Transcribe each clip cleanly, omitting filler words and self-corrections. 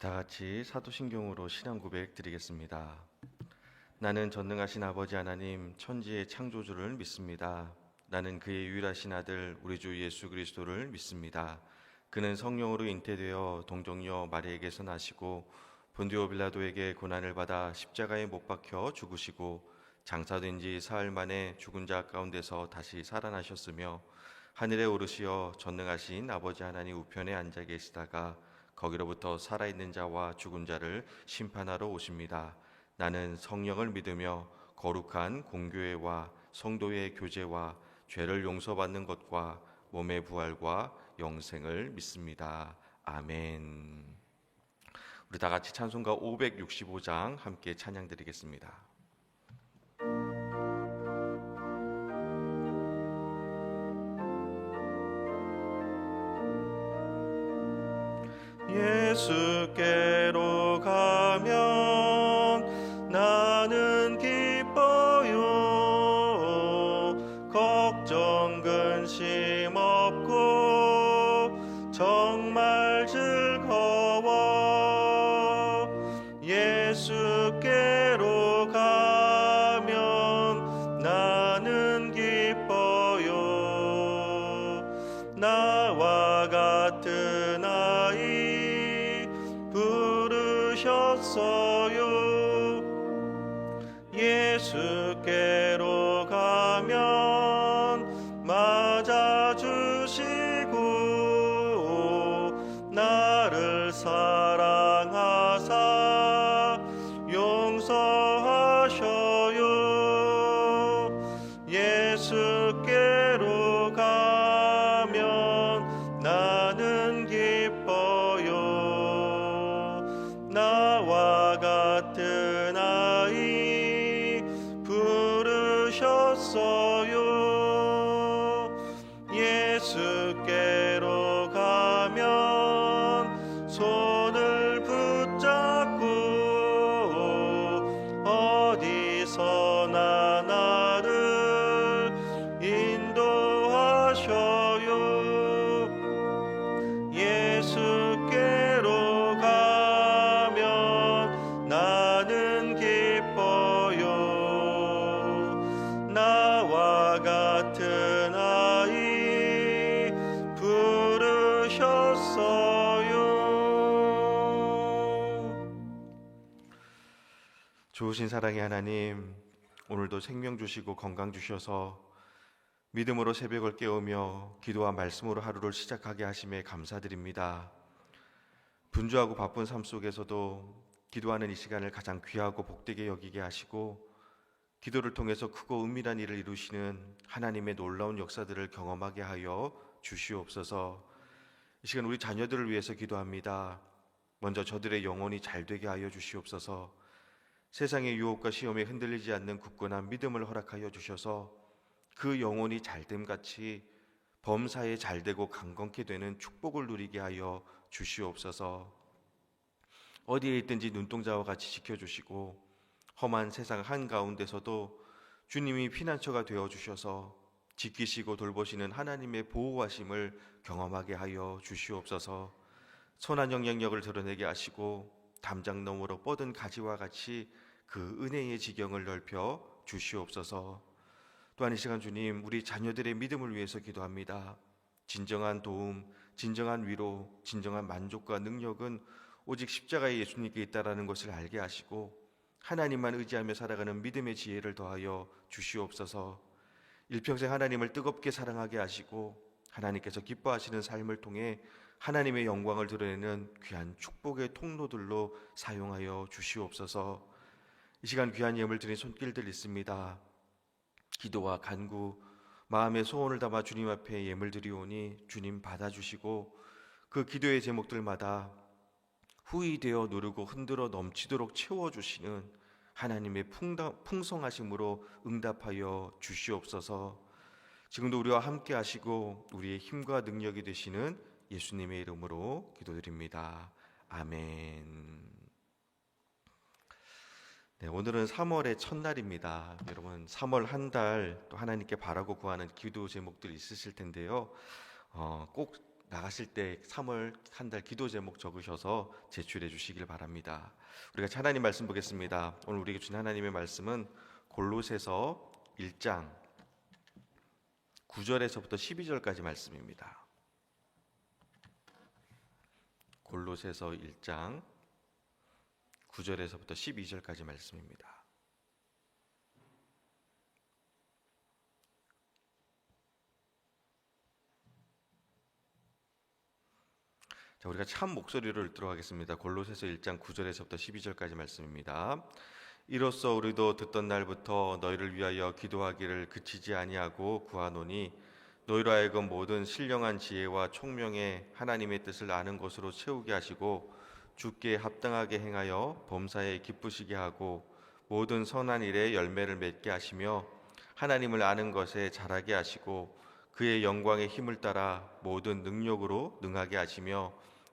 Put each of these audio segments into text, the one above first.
다 같이 사도신경으로 신앙 고백 드리겠습니다. 나는 전능하신 아버지 하나님 천지의 창조주를 믿습니다. 나는 그의 유일하신 아들 우리 주 예수 그리스도를 믿습니다. 그는 성령으로 잉태되어 동정녀 마리에게서 나시고 본디오 빌라도에게 고난을 받아 십자가에 못 박혀 죽으시고 장사된 지 사흘 만에 죽은 자 가운데서 다시 살아나셨으며 하늘에 오르시어 전능하신 아버지 하나님 우편에 앉아 계시다가 거기로부터 살아있는 자와 죽은 자를 심판하러 오십니다. 나는 성령을 믿으며 거룩한 공교회와 성도의 교제와 죄를 용서받는 것과 몸의 부활과 영생을 믿습니다. 아멘. 우리 다 같이 찬송가 565장 함께 찬양드리겠습니다. 예수께로 가면 나는 기뻐요. 걱정 근심 없고 정말 즐거워. 예수께로 가면 나는 기뻐요. 나와 같은 아이 부르셨어요. 예수께로 가면 맞아주시고 나를 사랑하사 용서하셔요. 예수께로 가면 나는 기뻐요. 나와 같은 아이 부르셨어요. 예수께로 가면 손을 붙잡고 어디서나 나를 인도하셔요. 예수께로 가면 나는 기뻐요. 나와 같은 아이 부르셨어요. 좋으신 사랑의 하나님, 오늘도 생명 주시고 건강 주셔서 믿음으로 새벽을 깨우며 기도와 말씀으로 하루를 시작하게 하심에 감사드립니다. 분주하고 바쁜 삶 속에서도 기도하는 이 시간을 가장 귀하고 복되게 여기게 하시고 기도를 통해서 크고 은밀한 일을 이루시는 하나님의 놀라운 역사들을 경험하게 하여 주시옵소서. 이 시간 우리 자녀들을 위해서 기도합니다. 먼저 저들의 영혼이 잘 되게 하여 주시옵소서. 세상의 유혹과 시험에 흔들리지 않는 굳건한 믿음을 허락하여 주셔서 그 영혼이 잘됨같이 범사에 잘되고 강건케 되는 축복을 누리게 하여 주시옵소서. 어디에 있든지 눈동자와 같이 지켜주시고 험한 세상 한가운데서도 주님이 피난처가 되어주셔서 지키시고 돌보시는 하나님의 보호하심을 경험하게 하여 주시옵소서. 선한 영향력을 드러내게 하시고 담장 너머로 뻗은 가지와 같이 그 은혜의 지경을 넓혀 주시옵소서. 또한 이 시간 주님, 우리 자녀들의 믿음을 위해서 기도합니다. 진정한 도움, 진정한 위로, 진정한 만족과 능력은 오직 십자가의 예수님께 있다라는 것을 알게 하시고 하나님만 의지하며 살아가는 믿음의 지혜를 더하여 주시옵소서. 일평생 하나님을 뜨겁게 사랑하게 하시고 하나님께서 기뻐하시는 삶을 통해 하나님의 영광을 드러내는 귀한 축복의 통로들로 사용하여 주시옵소서. 이 시간 귀한 예물 드린 손길들 있습니다. 기도와 간구, 마음의 소원을 담아 주님 앞에 예물 드리오니 주님 받아주시고 그 기도의 제목들마다 후히 되어 누르고 흔들어 넘치도록 채워주시는 하나님의 풍성하심으로 응답하여 주시옵소서. 지금도 우리와 함께 하시고 우리의 힘과 능력이 되시는 예수님의 이름으로 기도드립니다. 아멘. 네, 오늘은 3월의 첫날입니다. 여러분 3월 한 달 또 하나님께 바라고 구하는 기도 제목들이 있으실 텐데요. 꼭 나가실 때 3월 한 달 기도 제목 적으셔서 제출해 주시길 바랍니다. 우리가 하나님 말씀 보겠습니다. 오늘 우리에게 주신 하나님의 말씀은 골로새서 1장 9절에서부터 12절까지 말씀입니다. 골로새서 1장 9절에서부터 12절까지 말씀입니다. 자, 우리가 참 목소리를 듣도록 하겠습니다. 골로새서 1장 9절에서부터 12절까지 말씀입니다. 이로써 우리도 듣던 날부터 너희를 위하여 기도하기를 그치지 아니하고 구하노니 너희로 하여금 모든 신령한 지혜와 총명에 하나님의 뜻을 아는 것으로 채우게 하시고 주께 합당하게 행하여 범사에 기쁘시게 하고 모든 선한 일에 열매를 맺게 하시며 하나님을 아는 것에 자라게 하시고 그의 영광의 힘을 따라 모든 능력으로 능하게 하시며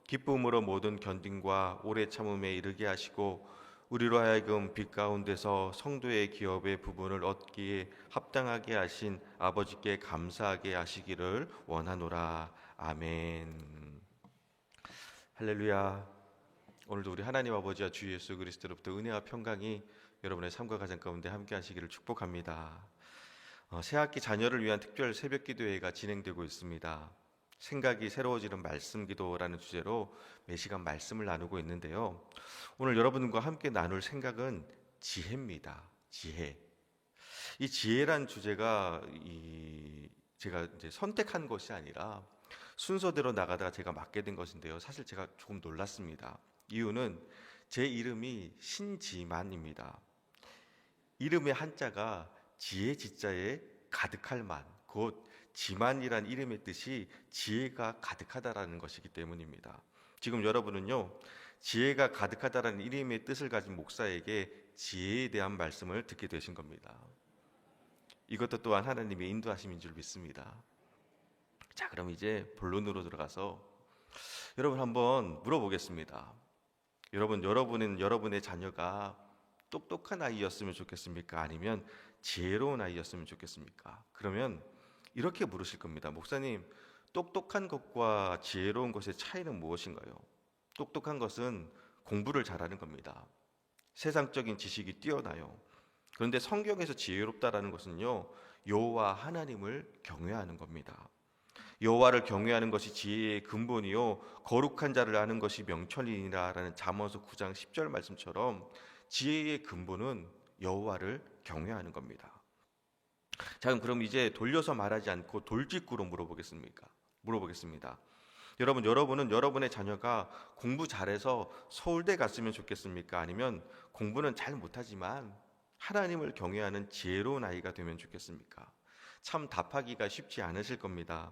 기쁨으로 모든 견딘과 오래 참음에 이르게 하시고 우리로 하여금 빛 가운데서 성도의 기업의 부분을 얻기에 합당하게 하신 아버지께 감사하게 하시기를 원하노라. 아멘. 할렐루야. 오늘도 우리 하나님 아버지와 주 예수 그리스도로부터 은혜와 평강이 여러분의 삶과 가정 가운데 함께 하시기를 축복합니다. 새학기 자녀를 위한 특별 새벽 기도회가 진행되고 있습니다. 생각이 새로워지는 말씀 기도라는 주제로 매시간 말씀을 나누고 있는데요. 오늘 여러분과 함께 나눌 생각은 지혜입니다. 지혜. 이 지혜란 주제가 제가 이제 선택한 것이 아니라 순서대로 나가다가 제가 맡게 된 것인데요. 사실 제가 조금 놀랐습니다. 이유는 제 이름이 신지만입니다. 이름의 한자가 지혜 지자에 가득할 만, 곧 지만이란 이름의 뜻이 지혜가 가득하다라는 것이기 때문입니다. 지금 여러분은요, 지혜가 가득하다라는 이름의 뜻을 가진 목사에게 지혜에 대한 말씀을 듣게 되신 겁니다. 이것도 또한 하나님의 인도하심인 줄 믿습니다. 자, 그럼 이제 본론으로 들어가서 여러분 한번 물어보겠습니다. 여러분의 자녀가 똑똑한 아이였으면 좋겠습니까? 아니면 지혜로운 아이였으면 좋겠습니까? 그러면 이렇게 물으실 겁니다. 목사님, 똑똑한 것과 지혜로운 것의 차이는 무엇인가요? 똑똑한 것은 공부를 잘하는 겁니다. 세상적인 지식이 뛰어나요. 그런데 성경에서 지혜롭다라는 것은요, 여호와 하나님을 경외하는 겁니다. 여호와를 경외하는 것이 지혜의 근본이요 거룩한 자를 아는 것이 명철이니라라는 잠언서 9장 10절 말씀처럼 지혜의 근본은 여호와를 경외하는 겁니다. 자, 그럼 이제 돌려서 말하지 않고 돌직구로 물어보겠습니다. 여러분은 여러분의 자녀가 공부 잘해서 서울대 갔으면 좋겠습니까? 아니면 공부는 잘 못하지만 하나님을 경외하는 지혜로운 아이가 되면 좋겠습니까? 참 답하기가 쉽지 않으실 겁니다.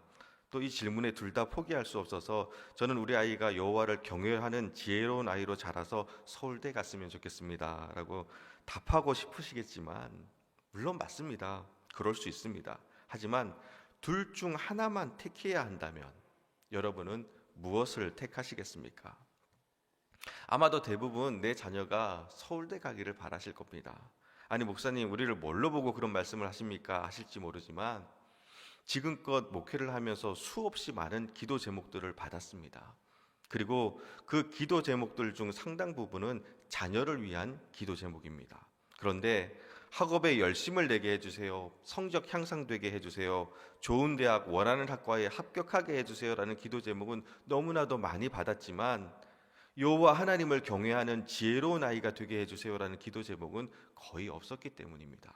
또 이 질문에 둘 다 포기할 수 없어서 저는 우리 아이가 여호와를 경외하는 지혜로운 아이로 자라서 서울대 갔으면 좋겠습니다 라고 답하고 싶으시겠지만 물론 맞습니다. 그럴 수 있습니다. 하지만 둘 중 하나만 택해야 한다면 여러분은 무엇을 택하시겠습니까? 아마도 대부분 내 자녀가 서울대 가기를 바라실 겁니다. 아니 목사님, 우리를 뭘로 보고 그런 말씀을 하십니까? 하실지 모르지만 지금껏 목회를 하면서 수없이 많은 기도 제목들을 받았습니다. 그리고 그 기도 제목들 중 상당 부분은 자녀를 위한 기도 제목입니다. 그런데 학업에 열심을 내게 해주세요, 성적 향상되게 해주세요, 좋은 대학 원하는 학과에 합격하게 해주세요라는 기도 제목은 너무나도 많이 받았지만 여호와 하나님을 경외하는 지혜로운 아이가 되게 해주세요라는 기도 제목은 거의 없었기 때문입니다.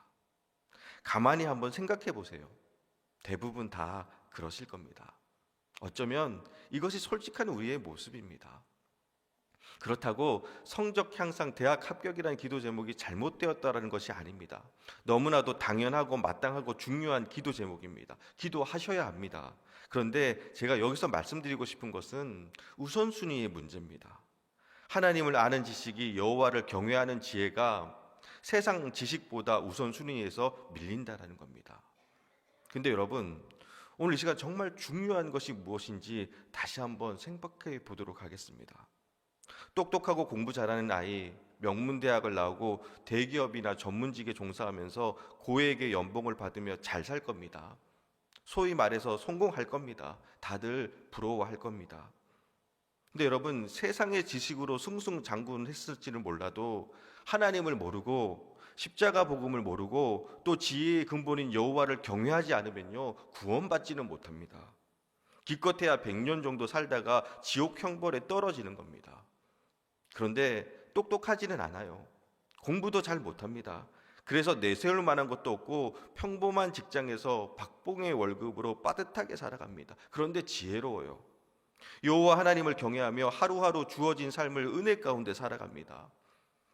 가만히 한번 생각해 보세요. 대부분 다 그러실 겁니다. 어쩌면 이것이 솔직한 우리의 모습입니다. 그렇다고 성적 향상, 대학 합격이라는 기도 제목이 잘못되었다는 것이 아닙니다. 너무나도 당연하고 마땅하고 중요한 기도 제목입니다. 기도하셔야 합니다. 그런데 제가 여기서 말씀드리고 싶은 것은 우선순위의 문제입니다. 하나님을 아는 지식이 여호와를 경외하는 지혜가 세상 지식보다 우선순위에서 밀린다는 겁니다. 근데 여러분, 오늘 이 시간 정말 중요한 것이 무엇인지 다시 한번 생각해 보도록 하겠습니다. 똑똑하고 공부 잘하는 아이, 명문대학을 나오고 대기업이나 전문직에 종사하면서 고액의 연봉을 받으며 잘 살 겁니다. 소위 말해서 성공할 겁니다. 다들 부러워할 겁니다. 근데 여러분, 세상의 지식으로 승승장구했을지는 몰라도 하나님을 모르고 십자가 복음을 모르고 또 지혜의 근본인 여호와를 경외하지 않으면요, 구원받지는 못합니다. 기껏해야 100년 정도 살다가 지옥 형벌에 떨어지는 겁니다. 그런데 똑똑하지는 않아요. 공부도 잘 못합니다. 그래서 내세울 만한 것도 없고 평범한 직장에서 박봉의 월급으로 빠듯하게 살아갑니다. 그런데 지혜로워요. 여호와 하나님을 경외하며 하루하루 주어진 삶을 은혜 가운데 살아갑니다.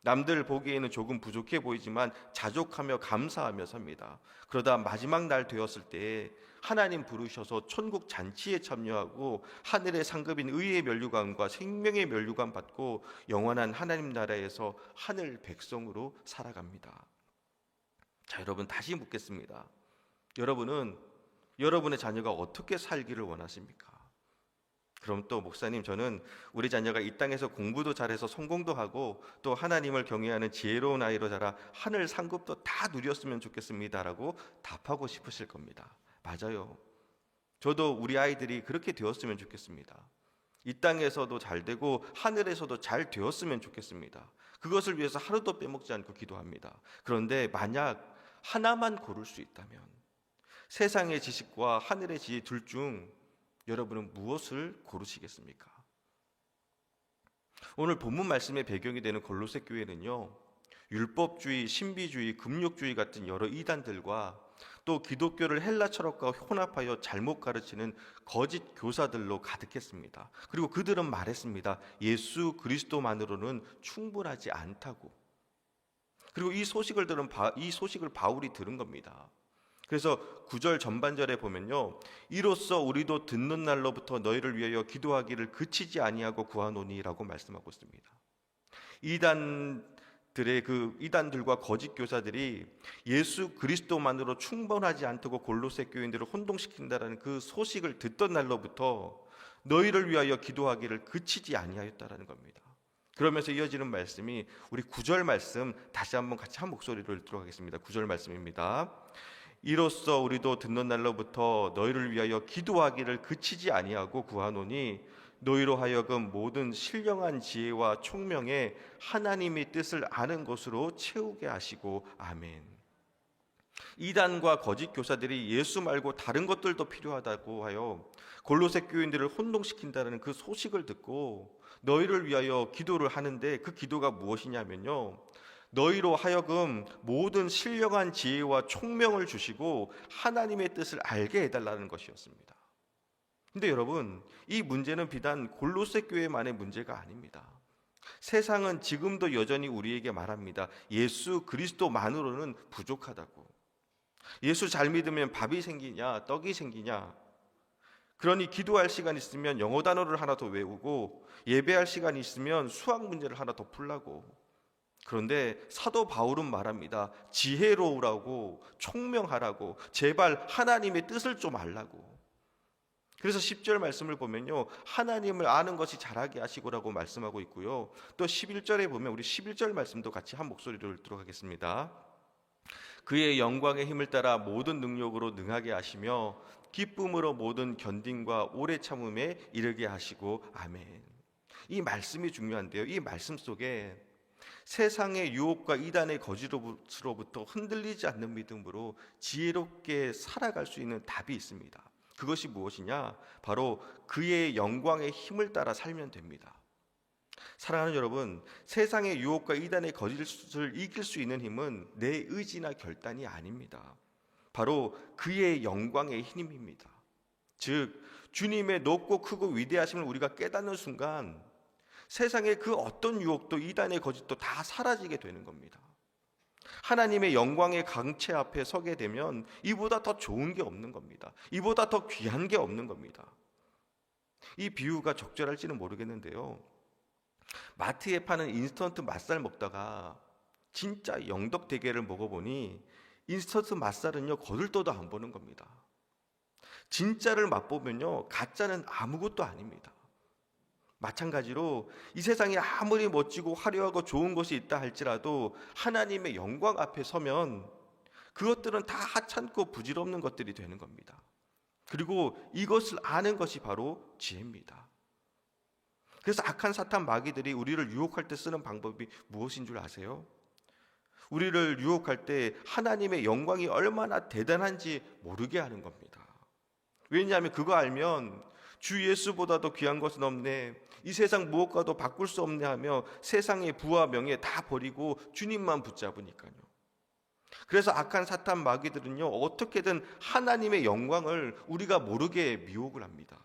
남들 보기에는 조금 부족해 보이지만 자족하며 감사하며 삽니다. 그러다 마지막 날 되었을 때 하나님 부르셔서 천국 잔치에 참여하고 하늘의 상급인 의의 면류관과 생명의 면류관 받고 영원한 하나님 나라에서 하늘 백성으로 살아갑니다. 자, 여러분, 다시 묻겠습니다. 여러분은 여러분의 자녀가 어떻게 살기를 원하십니까? 그럼 또 목사님, 저는 우리 자녀가 이 땅에서 공부도 잘해서 성공도 하고 또 하나님을 경외하는 지혜로운 아이로 자라 하늘 상급도 다 누렸으면 좋겠습니다라고 답하고 싶으실 겁니다. 맞아요. 저도 우리 아이들이 그렇게 되었으면 좋겠습니다. 이 땅에서도 잘 되고 하늘에서도 잘 되었으면 좋겠습니다. 그것을 위해서 하루도 빼먹지 않고 기도합니다. 그런데 만약 하나만 고를 수 있다면 세상의 지식과 하늘의 지혜 둘 중 여러분은 무엇을 고르시겠습니까? 오늘 본문 말씀의 배경이 되는 골로새 교회는요, 율법주의, 신비주의, 금욕주의 같은 여러 이단들과 또 기독교를 헬라 철학과 혼합하여 잘못 가르치는 거짓 교사들로 가득했습니다. 그리고 그들은 말했습니다. 예수 그리스도만으로는 충분하지 않다고. 그리고 이 소식을 바울이 들은 겁니다. 그래서 9절 전반절에 보면요, 이로써 우리도 듣는 날로부터 너희를 위하여 기도하기를 그치지 아니하고 구하노니라고 말씀하고 있습니다. 이단들과 거짓 교사들이 예수 그리스도만으로 충분하지 않다고 골로새 교인들을 혼동시킨다라는 그 소식을 듣던 날로부터 너희를 위하여 기도하기를 그치지 아니하였다라는 겁니다. 그러면서 이어지는 말씀이 우리 9절 말씀 다시 한번 같이 한 목소리로 읽도록 하겠습니다. 9절 말씀입니다. 이로써 우리도 듣는 날로부터 너희를 위하여 기도하기를 그치지 아니하고 구하노니 너희로 하여금 모든 신령한 지혜와 총명에 하나님의 뜻을 아는 것으로 채우게 하시고 아멘. 이단과 거짓 교사들이 예수 말고 다른 것들도 필요하다고 하여 골로새 교인들을 혼동시킨다는 그 소식을 듣고 너희를 위하여 기도를 하는데 그 기도가 무엇이냐면요, 너희로 하여금 모든 신령한 지혜와 총명을 주시고 하나님의 뜻을 알게 해달라는 것이었습니다. 근데 여러분, 이 문제는 비단 골로새 교회만의 문제가 아닙니다. 세상은 지금도 여전히 우리에게 말합니다. 예수 그리스도만으로는 부족하다고. 예수 잘 믿으면 밥이 생기냐, 떡이 생기냐. 그러니 기도할 시간 있으면 영어 단어를 하나 더 외우고 예배할 시간이 있으면 수학 문제를 하나 더 풀라고. 그런데 사도 바울은 말합니다. 지혜로우라고, 총명하라고, 제발 하나님의 뜻을 좀 알라고. 그래서 10절 말씀을 보면요, 하나님을 아는 것이 잘하게 하시고라고 말씀하고 있고요, 또 11절에 보면 우리 11절 말씀도 같이 한 목소리로 읽도록 하겠습니다. 그의 영광의 힘을 따라 모든 능력으로 능하게 하시며 기쁨으로 모든 견딘과 오래 참음에 이르게 하시고 아멘. 이 말씀이 중요한데요, 이 말씀 속에 세상의 유혹과 이단의 거짓으로부터 흔들리지 않는 믿음으로 지혜롭게 살아갈 수 있는 답이 있습니다. 그것이 무엇이냐? 바로 그의 영광의 힘을 따라 살면 됩니다. 사랑하는 여러분, 세상의 유혹과 이단의 거짓을 이길 수 있는 힘은 내 의지나 결단이 아닙니다. 바로 그의 영광의 힘입니다. 즉, 주님의 높고 크고 위대하심을 우리가 깨닫는 순간 세상의 그 어떤 유혹도 이단의 거짓도 다 사라지게 되는 겁니다. 하나님의 영광의 강체 앞에 서게 되면 이보다 더 좋은 게 없는 겁니다. 이보다 더 귀한 게 없는 겁니다. 이 비유가 적절할지는 모르겠는데요, 마트에 파는 인스턴트 맛살 먹다가 진짜 영덕 대게를 먹어보니 인스턴트 맛살은요, 거들떠도 안 보는 겁니다. 진짜를 맛보면요, 가짜는 아무것도 아닙니다. 마찬가지로 이 세상에 아무리 멋지고 화려하고 좋은 것이 있다 할지라도 하나님의 영광 앞에 서면 그것들은 다 하찮고 부질없는 것들이 되는 겁니다. 그리고 이것을 아는 것이 바로 지혜입니다. 그래서 악한 사탄 마귀들이 우리를 유혹할 때 쓰는 방법이 무엇인 줄 아세요? 우리를 유혹할 때 하나님의 영광이 얼마나 대단한지 모르게 하는 겁니다. 왜냐하면 그거 알면 주 예수보다도 귀한 것은 없네, 이 세상 무엇과도 바꿀 수 없네 하며 세상의 부와 명예 다 버리고 주님만 붙잡으니까요. 그래서 악한 사탄 마귀들은요, 어떻게든 하나님의 영광을 우리가 모르게 미혹을 합니다.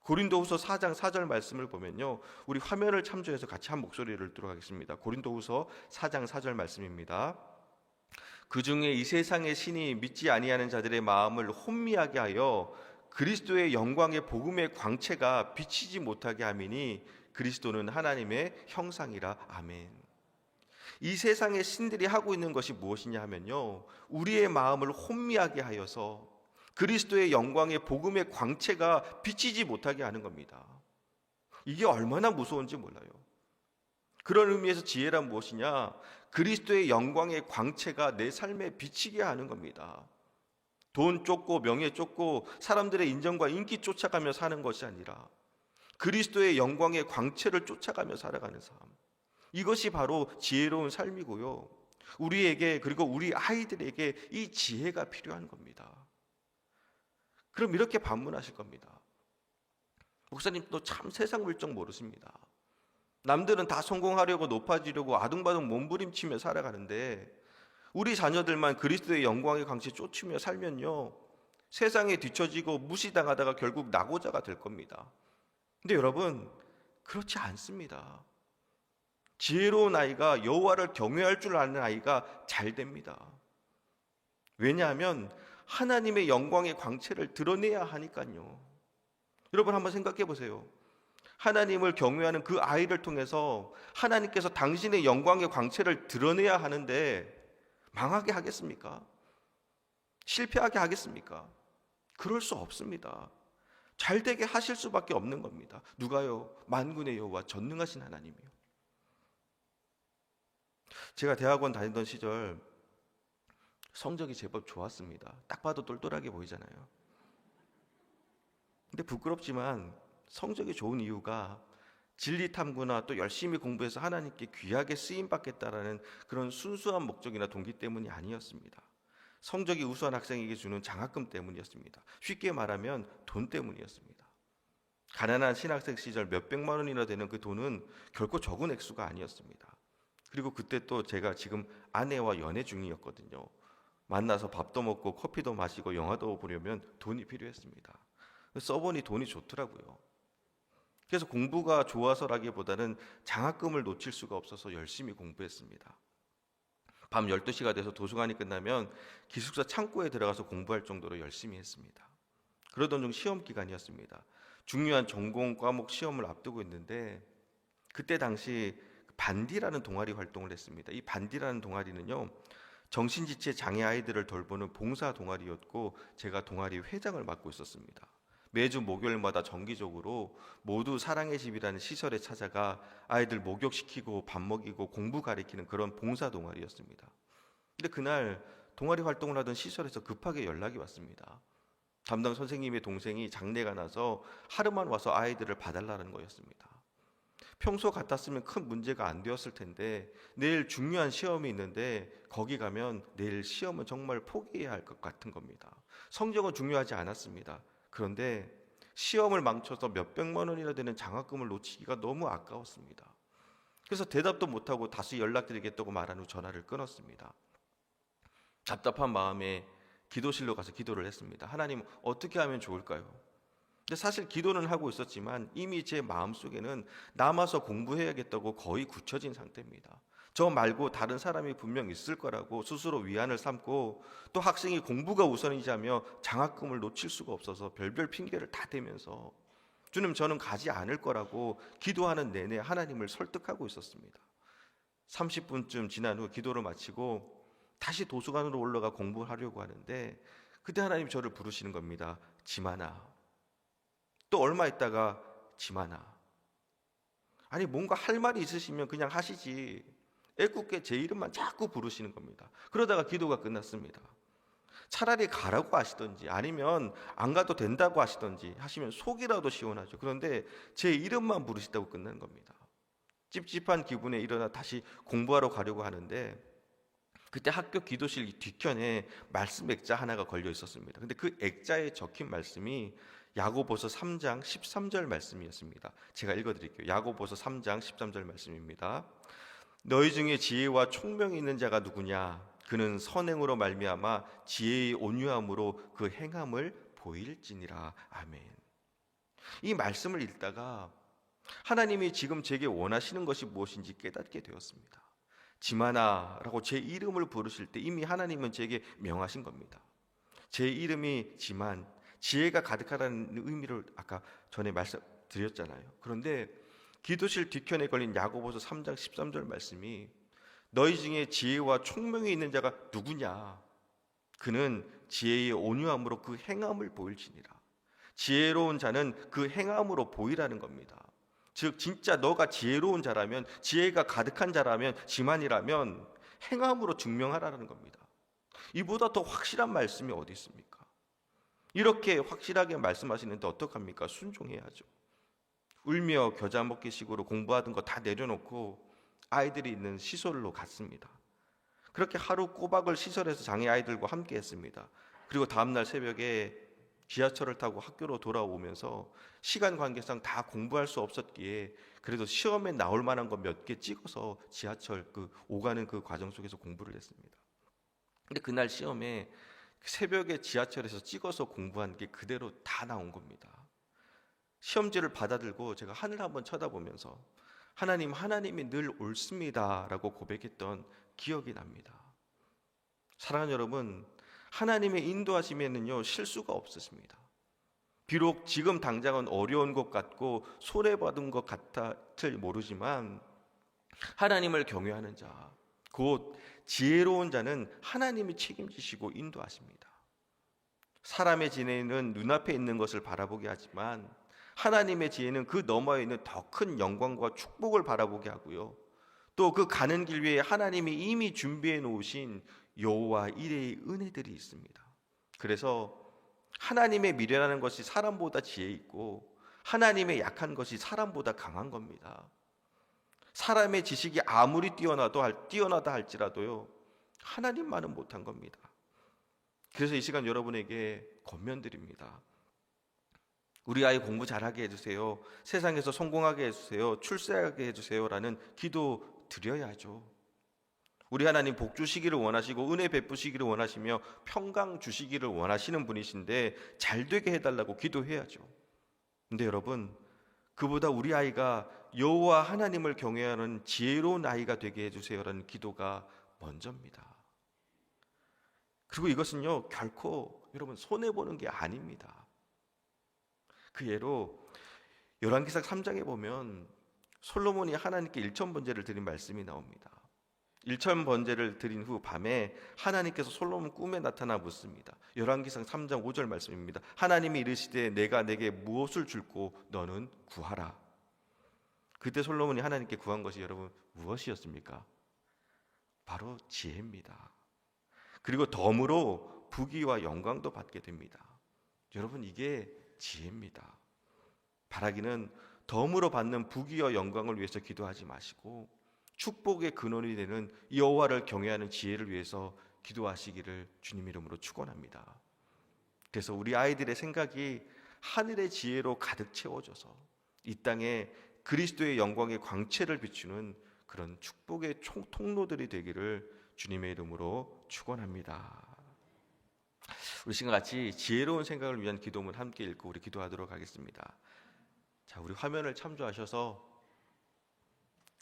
고린도후서 4장 4절 말씀을 보면요, 우리 화면을 참조해서 같이 한 목소리를 듣도록 하겠습니다. 고린도후서 4장 4절 말씀입니다. 그 중에 이 세상의 신이 믿지 아니하는 자들의 마음을 혼미하게 하여 그리스도의 영광의 복음의 광채가 비치지 못하게 함이니 그리스도는 하나님의 형상이라. 아멘. 이 세상의 신들이 하고 있는 것이 무엇이냐 하면요, 우리의 마음을 혼미하게 하여서 그리스도의 영광의 복음의 광채가 비치지 못하게 하는 겁니다. 이게 얼마나 무서운지 몰라요. 그런 의미에서 지혜란 무엇이냐? 그리스도의 영광의 광채가 내 삶에 비치게 하는 겁니다. 돈 쫓고 명예 쫓고 사람들의 인정과 인기 쫓아가며 사는 것이 아니라 그리스도의 영광의 광채를 쫓아가며 살아가는 삶, 이것이 바로 지혜로운 삶이고요, 우리에게, 그리고 우리 아이들에게 이 지혜가 필요한 겁니다. 그럼 이렇게 반문하실 겁니다. 목사님도 참 세상 물정 모르십니다. 남들은 다 성공하려고 높아지려고 아둥바둥 몸부림치며 살아가는데 우리 자녀들만 그리스도의 영광의 광채 쫓으며 살면요, 세상에 뒤처지고 무시당하다가 결국 낙오자가 될 겁니다. 근데 여러분, 그렇지 않습니다. 지혜로운 아이가, 여호와를 경외할 줄 아는 아이가 잘 됩니다. 왜냐하면 하나님의 영광의 광채를 드러내야 하니까요. 여러분 한번 생각해 보세요. 하나님을 경외하는 그 아이를 통해서 하나님께서 당신의 영광의 광채를 드러내야 하는데 망하게 하겠습니까? 실패하게 하겠습니까? 그럴 수 없습니다. 잘 되게 하실 수밖에 없는 겁니다. 누가요? 만군의 여호와 전능하신 하나님이요. 제가 대학원 다니던 시절 성적이 제법 좋았습니다. 딱 봐도 똘똘하게 보이잖아요. 근데 부끄럽지만 성적이 좋은 이유가 진리 탐구나 또 열심히 공부해서 하나님께 귀하게 쓰임 받겠다라는 그런 순수한 목적이나 동기 때문이 아니었습니다. 성적이 우수한 학생에게 주는 장학금 때문이었습니다. 쉽게 말하면 돈 때문이었습니다. 가난한 신학생 시절 몇백만 원이나 되는 그 돈은 결코 적은 액수가 아니었습니다. 그리고 그때 또 제가 지금 아내와 연애 중이었거든요. 만나서 밥도 먹고 커피도 마시고 영화도 보려면 돈이 필요했습니다. 써보니 돈이 좋더라고요. 그래서 공부가 좋아서라기보다는 장학금을 놓칠 수가 없어서 열심히 공부했습니다. 밤 12시가 돼서 도서관이 끝나면 기숙사 창고에 들어가서 공부할 정도로 열심히 했습니다. 그러던 중 시험 기간이었습니다. 중요한 전공 과목 시험을 앞두고 있는데 그때 당시 반디라는 동아리 활동을 했습니다. 이 반디라는 동아리는요, 정신지체 장애 아이들을 돌보는 봉사 동아리였고 제가 동아리 회장을 맡고 있었습니다. 매주 목요일마다 정기적으로 모두 사랑의 집이라는 시설에 찾아가 아이들 목욕시키고 밥 먹이고 공부 가르치는 그런 봉사 동아리였습니다. 근데 그날 동아리 활동을 하던 시설에서 급하게 연락이 왔습니다. 담당 선생님의 동생이 장례가 나서 하루만 와서 아이들을 봐달라는 거였습니다. 평소 같았으면 큰 문제가 안 되었을 텐데 내일 중요한 시험이 있는데 거기 가면 내일 시험은 정말 포기해야 할 것 같은 겁니다. 성적은 중요하지 않았습니다. 그런데 시험을 망쳐서 몇백만 원이나 되는 장학금을 놓치기가 너무 아까웠습니다. 그래서 대답도 못하고 다시 연락드리겠다고 말한 후 전화를 끊었습니다. 답답한 마음에 기도실로 가서 기도를 했습니다. 하나님, 어떻게 하면 좋을까요? 근데 사실 기도는 하고 있었지만 이미 제 마음속에는 남아서 공부해야겠다고 거의 굳혀진 상태입니다. 저 말고 다른 사람이 분명 있을 거라고 스스로 위안을 삼고 또 학생이 공부가 우선이자며 장학금을 놓칠 수가 없어서 별별 핑계를 다 대면서 주님, 저는 가지 않을 거라고 기도하는 내내 하나님을 설득하고 있었습니다. 30분쯤 지난 후 기도를 마치고 다시 도서관으로 올라가 공부하려고 하는데 그때 하나님 저를 부르시는 겁니다. 지만아. 또 얼마 있다가 지만아. 아니, 뭔가 할 말이 있으시면 그냥 하시지 애꿎게 제 이름만 자꾸 부르시는 겁니다. 그러다가 기도가 끝났습니다. 차라리 가라고 하시던지 아니면 안 가도 된다고 하시던지 하시면 속이라도 시원하죠. 그런데 제 이름만 부르시다고 끝나는 겁니다. 찝찝한 기분에 일어나 다시 공부하러 가려고 하는데 그때 학교 기도실 뒤편에 말씀 액자 하나가 걸려 있었습니다. 근데 그 액자에 적힌 말씀이 야고보서 3장 13절 말씀이었습니다. 제가 읽어드릴게요. 야고보서 3장 13절 말씀입니다. 너희 중에 지혜와 총명이 있는 자가 누구냐? 그는 선행으로 말미암아 지혜의 온유함으로 그 행함을 보일지니라. 아멘. 이 말씀을 읽다가 하나님이 지금 제게 원하시는 것이 무엇인지 깨닫게 되었습니다. 지만아라고 제 이름을 부르실 때 이미 하나님은 제게 명하신 겁니다. 제 이름이 지만, 지혜가 가득하다는 의미를 아까 전에 말씀드렸잖아요. 그런데 기도실 뒤편에 걸린 야고보서 3장 13절 말씀이 너희 중에 지혜와 총명이 있는 자가 누구냐? 그는 지혜의 온유함으로 그 행함을 보일지니라. 지혜로운 자는 그 행함으로 보이라는 겁니다. 즉 진짜 너가 지혜로운 자라면, 지혜가 가득한 자라면, 지만이라면 행함으로 증명하라는 겁니다. 이보다 더 확실한 말씀이 어디 있습니까? 이렇게 확실하게 말씀하시는데 어떡합니까? 순종해야죠. 울며 겨자 먹기 식으로 공부하던 거 다 내려놓고 아이들이 있는 시설로 갔습니다. 그렇게 하루 꼬박을 시설에서 장애 아이들과 함께 했습니다. 그리고 다음날 새벽에 지하철을 타고 학교로 돌아오면서 시간 관계상 다 공부할 수 없었기에 그래도 시험에 나올 만한 거 몇 개 찍어서 지하철 오가는 그 과정 속에서 공부를 했습니다. 근데 그날 시험에 새벽에 지하철에서 찍어서 공부한 게 그대로 다 나온 겁니다. 시험지를 받아들고 제가 하늘 한번 쳐다보면서 하나님이 늘 옳습니다라고 고백했던 기억이 납니다. 사랑하는 여러분, 하나님의 인도하심에는요 실수가 없으십니다. 비록 지금 당장은 어려운 것 같고 손해받은 것 같을지 모르지만 하나님을 경외하는 자, 곧 지혜로운 자는 하나님이 책임지시고 인도하십니다. 사람의 지혜는 눈앞에 있는 것을 바라보게 하지만 하나님의 지혜는 그 너머에 있는 더 큰 영광과 축복을 바라보게 하고요. 또 그 가는 길 위에 하나님이 이미 준비해 놓으신 여호와 이레의 은혜들이 있습니다. 그래서 하나님의 미련한 것이 사람보다 지혜 있고 하나님의 약한 것이 사람보다 강한 겁니다. 사람의 지식이 아무리 뛰어나다 할지라도요 하나님만은 못한 겁니다. 그래서 이 시간 여러분에게 권면드립니다. 우리 아이 공부 잘하게 해주세요. 세상에서 성공하게 해주세요. 출세하게 해주세요. 라는 기도 드려야죠. 우리 하나님 복 주시기를 원하시고 은혜 베푸시기를 원하시며 평강 주시기를 원하시는 분이신데 잘 되게 해달라고 기도해야죠. 근데 여러분, 그보다 우리 아이가 여호와 하나님을 경외하는 지혜로운 아이가 되게 해주세요라는 기도가 먼저입니다. 그리고 이것은요 결코 여러분 손해보는 게 아닙니다. 그 예로 열왕기상 3장에 보면 솔로몬이 하나님께 일천번제를 드린 말씀이 나옵니다. 일천번제를 드린 후 밤에 하나님께서 솔로몬 꿈에 나타나 묻습니다. 열왕기상 3장 5절 말씀입니다. 하나님이 이르시되 내가 내게 무엇을 줄고 너는 구하라. 그때 솔로몬이 하나님께 구한 것이 여러분 무엇이었습니까? 바로 지혜입니다. 그리고 덤으로 부귀와 영광도 받게 됩니다. 여러분 이게 지혜입니다. 바라기는 덤으로 받는 부귀와 영광을 위해서 기도하지 마시고 축복의 근원이 되는 여호와를 경외하는 지혜를 위해서 기도하시기를 주님 이름으로 축원합니다. 그래서 우리 아이들의 생각이 하늘의 지혜로 가득 채워져서 이 땅에 그리스도의 영광의 광채를 비추는 그런 축복의 통로들이 되기를 주님의 이름으로 축원합니다. 우리 시간 같이 지혜로운 생각을 위한 기도문 함께 읽고 우리 기도하도록 하겠습니다. 자, 우리 화면을 참조하셔서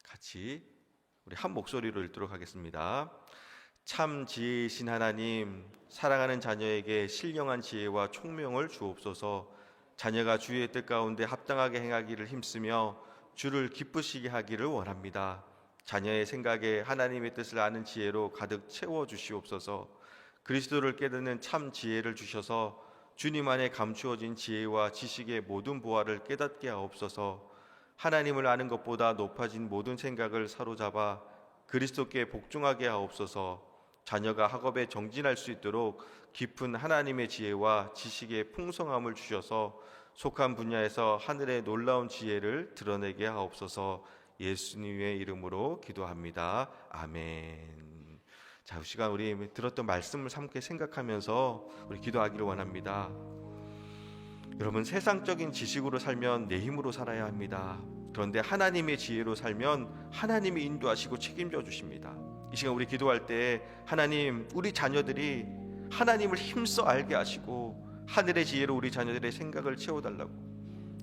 같이 우리 한 목소리로 읽도록 하겠습니다. 참 지혜이신 하나님, 사랑하는 자녀에게 신령한 지혜와 총명을 주옵소서. 자녀가 주의 뜻 가운데 합당하게 행하기를 힘쓰며 주를 기쁘시게 하기를 원합니다. 자녀의 생각에 하나님의 뜻을 아는 지혜로 가득 채워 주시옵소서. 그리스도를 깨닫는 참 지혜를 주셔서 주님 안에 감추어진 지혜와 지식의 모든 보화를 깨닫게 하옵소서. 하나님을 아는 것보다 높아진 모든 생각을 사로잡아 그리스도께 복종하게 하옵소서. 자녀가 학업에 정진할 수 있도록 깊은 하나님의 지혜와 지식의 풍성함을 주셔서 속한 분야에서 하늘의 놀라운 지혜를 드러내게 하옵소서. 예수님의 이름으로 기도합니다. 아멘. 자, 이 시간 우리 들었던 말씀을 함께 생각하면서 우리 기도하기를 원합니다. 여러분, 세상적인 지식으로 살면 내 힘으로 살아야 합니다. 그런데 하나님의 지혜로 살면 하나님이 인도하시고 책임져 주십니다. 이 시간 우리 기도할 때 하나님, 우리 자녀들이 하나님을 힘써 알게 하시고 하늘의 지혜로 우리 자녀들의 생각을 채워달라고,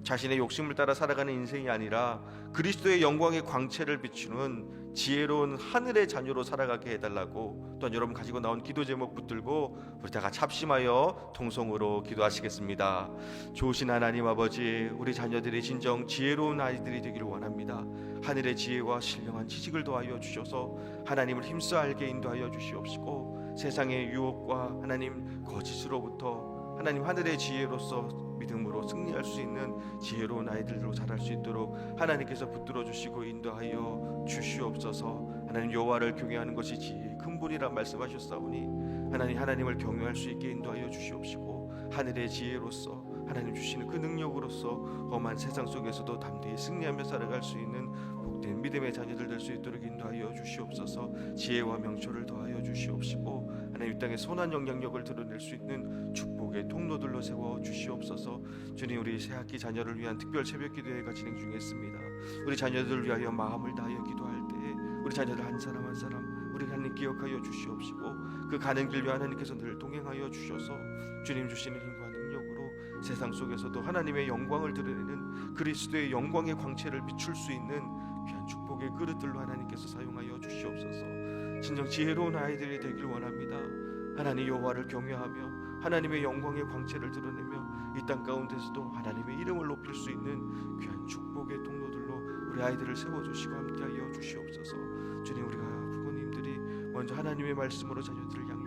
자신의 욕심을 따라 살아가는 인생이 아니라 그리스도의 영광의 광채를 비추는 지혜로운 하늘의 자녀로 살아가게 해달라고, 또한 여러분 가지고 나온 기도 제목 붙들고 우리 다 같이 합심하여 통성으로 기도하시겠습니다. 좋으신 하나님 아버지, 우리 자녀들이 진정 지혜로운 아이들이 되기를 원합니다. 하늘의 지혜와 신령한 지식을 더하여 주셔서 하나님을 힘써 알게 인도하여 주시옵시고, 세상의 유혹과 하나님 거짓으로부터 하나님 하늘의 지혜로서 믿음으로 승리할 수 있는 지혜로운 아이들로 자랄 수 있도록 하나님께서 붙들어 주시고 인도하여 주시옵소서. 하나님, 여호와를 경외하는 것이 지혜의 근본이라 말씀하셨사오니 하나님을 경외할 수 있게 인도하여 주시옵시고, 하늘의 지혜로서 하나님 주시는 그 능력으로서 험한 세상 속에서도 담대히 승리하며 살아갈 수 있는 복된 믿음의 자녀들 될 수 있도록 인도하여 주시옵소서. 지혜와 명철을 더하여 주시옵시고, 하나님 이 땅에 선한 영향력을 드러낼 수 있는 축복의 통로들로 세워 주시옵소서. 주님, 우리 새학기 자녀를 위한 특별 새벽 기도회가 진행 중에 있습니다. 우리 자녀들을 위하여 마음을 다하여 기도할 때에 우리 자녀들 한 사람 한 사람 우리 하나님 기억하여 주시옵시고, 그 가는 길 위에 하나님께서 늘 동행하여 주셔서 주님 주시는 힘과 능력으로 세상 속에서도 하나님의 영광을 드러내는 그리스도의 영광의 광채를 비출 수 있는 귀한 축복의 그릇들로 하나님께서 사용하여 주시옵소서. 진정 지혜로운 아이들이 되길 원합니다. 하나님 여호와를 경외하며 하나님의 영광의 광채를 드러내며 이 땅 가운데서도 하나님의 이름을 높일 수 있는 귀한 축복의 통로들로 우리 아이들을 세워주시고 함께하여 주시옵소서. 주님, 우리가 부모님들이 먼저 하나님의 말씀으로 자녀들을 향해